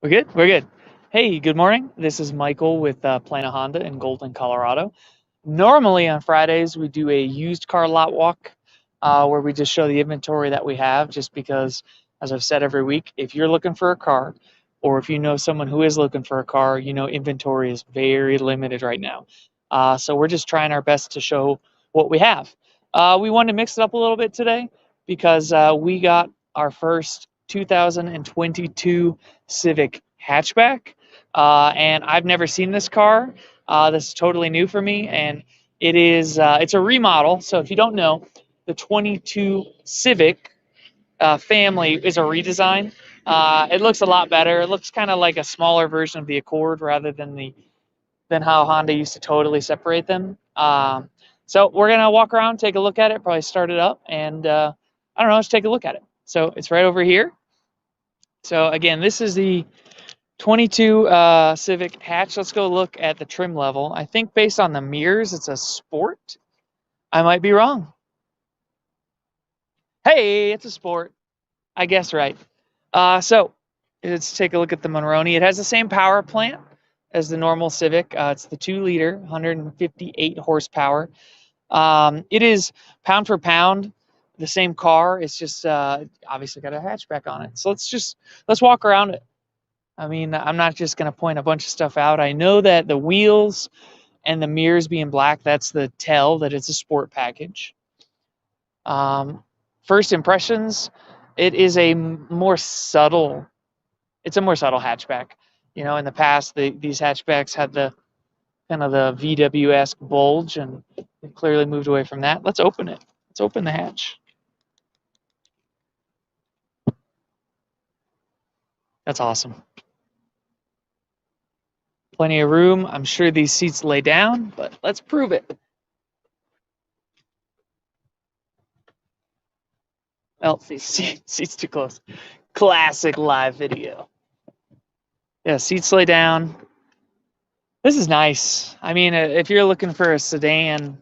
We're good. We're good. Hey, good morning. This is Michael with Plano Honda in Golden, Colorado. Normally on Fridays we do a used car lot walk where we just show the inventory that we have. Just because, as I've said every week, if you're looking for a car, or if you know someone who is looking for a car, you know inventory is very limited right now. So we're just trying our best to show what we have. We wanted to mix it up a little bit today because we got our first 2022 Civic Hatchback, and I've never seen this car. This is totally new for me, and it's a remodel. So if you don't know, the 22 Civic family is a redesign. It looks a lot better. It looks kind of like a smaller version of the Accord rather than how Honda used to totally separate them. So we're gonna walk around, take a look at it, probably start it up, and I don't know, let's take a look at it. So it's right over here. So again, this is the 22 Civic hatch. Let's go look at the trim level. I think based on the mirrors, it's a sport. I might be wrong. Hey, it's a sport. I guess right. So let's take a look at the Monroney. It has the same power plant as the normal Civic. It's the 2-liter, 158 horsepower. It is pound for pound the same car. It's just obviously got a hatchback on it. So let's walk around it. I mean, I'm not just going to point a bunch of stuff out. I know that the wheels and the mirrors being black, that's the tell that it's a sport package. First impressions, it is it's a more subtle hatchback. You know, in the past, these hatchbacks had the kind of the VW-esque bulge, and it clearly moved away from that. Let's open it. Let's open the hatch. That's awesome. Plenty of room. I'm sure these seats lay down, but let's prove it. Oh, seats too close. Classic live video. Yeah, seats lay down. This is nice. I mean, if you're looking for a sedan,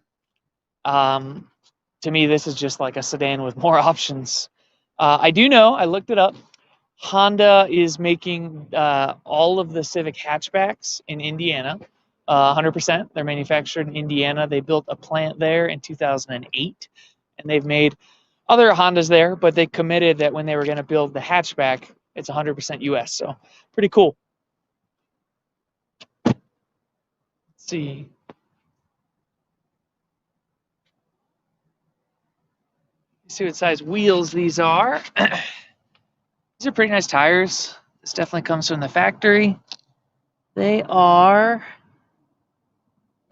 to me, this is just like a sedan with more options. I do know, I looked it up. Honda is making all of the Civic hatchbacks in Indiana, 100%. They're manufactured in Indiana. They built a plant there in 2008, and they've made other Hondas there, but they committed that when they were going to build the hatchback, it's 100% US. So pretty cool. Let's see. See what size wheels these are. These are pretty nice tires. This definitely comes from the factory. They are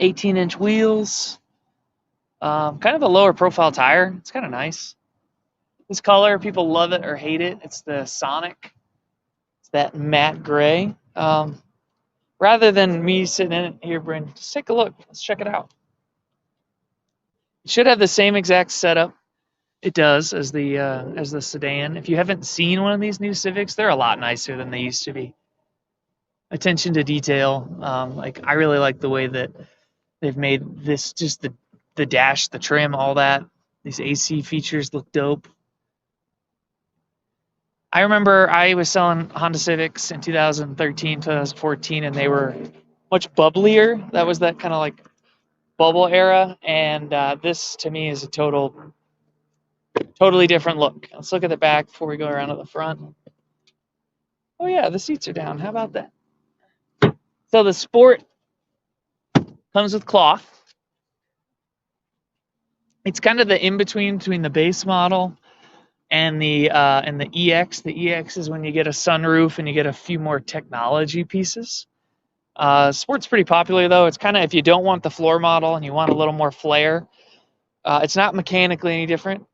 18-inch wheels. Kind of a lower profile tire. It's kind of nice. This color, people love it or hate it. It's the Sonic. It's that matte gray. Rather than me sitting in it here, Bryn, just take a look. Let's check it out. It should have the same exact setup. It does as the sedan. If you haven't seen one of these new Civics, they're a lot nicer than they used to be. Attention to detail. Like I really like the way that they've made this, just the dash, the trim, all that. These AC features look dope. I remember I was selling Honda Civics in 2013, 2014, and they were much bubblier. That was that kind of like bubble era, and this to me is a totally different look. Let's look at the back before we go around to the front. Oh yeah, the seats are down. How about that? So the Sport comes with cloth. It's kind of the in-between between the base model and the EX. The EX is when you get a sunroof and you get a few more technology pieces. Sport's pretty popular though. It's kind of, if you don't want the floor model and you want a little more flair, it's not mechanically any different,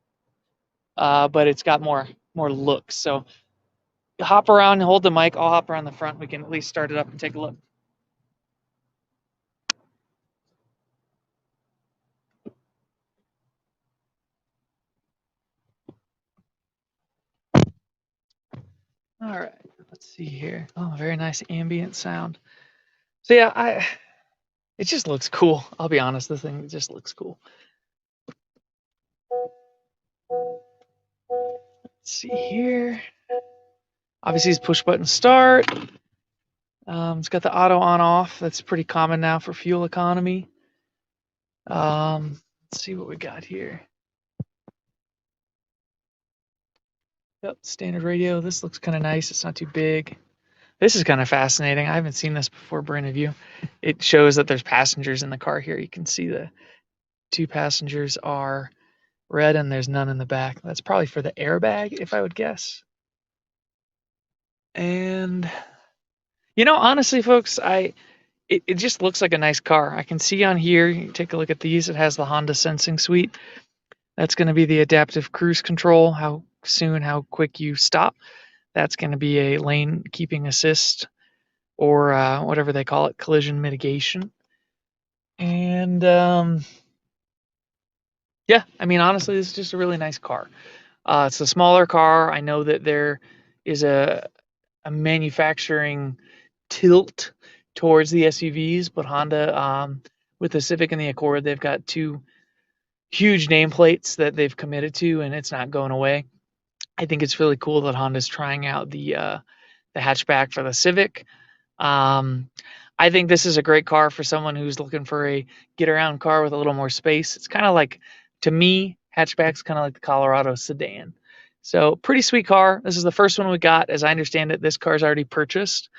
but it's got more looks. So hop around and hold the mic. I'll hop around the front. We can at least start it up and take a look. All right, let's see here. Oh, very nice ambient sound. So yeah, it just looks cool. I'll be honest, the thing just looks cool. Let's see here. Obviously, it's push button start. It's got the auto on off. That's pretty common now for fuel economy. Let's see what we got here. Yep, standard radio. This looks kind of nice. It's not too big. This is kind of fascinating. I haven't seen this before, Brand View. It shows that there's passengers in the car here. You can see the 2 passengers are red and there's none in the back. That's probably for the airbag, if I would guess. And honestly, folks, it just looks like a nice car. I can see on here, you take a look at these, it has the Honda Sensing Suite. That's going to be the adaptive cruise control, how quick you stop. That's going to be a lane keeping assist, or whatever they call it, collision mitigation. And yeah, I mean, honestly, this is just a really nice car. It's a smaller car. I know that there is a manufacturing tilt towards the SUVs, but Honda, with the Civic and the Accord, they've got 2 huge nameplates that they've committed to, and it's not going away. I think it's really cool that Honda's trying out the hatchback for the Civic. I think this is a great car for someone who's looking for a get-around car with a little more space. It's kind of like, to me, hatchback's kind of like the Colorado sedan. So pretty sweet car. This is the first one we got. As I understand it, this car's already purchased,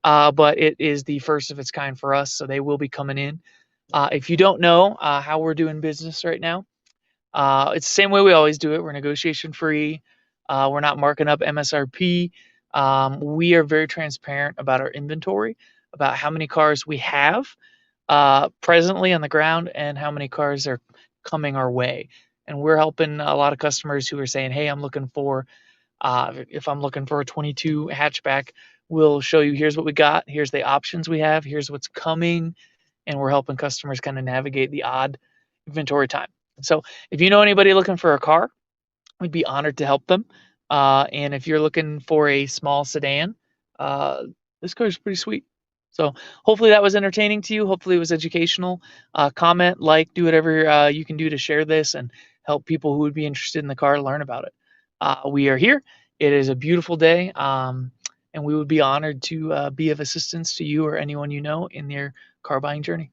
but it is the first of its kind for us, so they will be coming in. If you don't know how we're doing business right now, it's the same way we always do it. We're negotiation free. We're not marking up MSRP. We are very transparent about our inventory, about how many cars we have presently on the ground and how many cars are coming our way. And we're helping a lot of customers who are saying, hey, I'm looking for, if I'm looking for a 22 hatchback, we'll show you, here's what we got, here's the options we have, here's what's coming. And we're helping customers kind of navigate the odd inventory time. So if you know anybody looking for a car, we'd be honored to help them. And if you're looking for a small sedan, this car is pretty sweet. So hopefully that was entertaining to you. Hopefully it was educational. Comment, like, do whatever you can do to share this and help people who would be interested in the car learn about it. We are here. It is a beautiful day, and we would be honored to be of assistance to you or anyone you know in their car buying journey.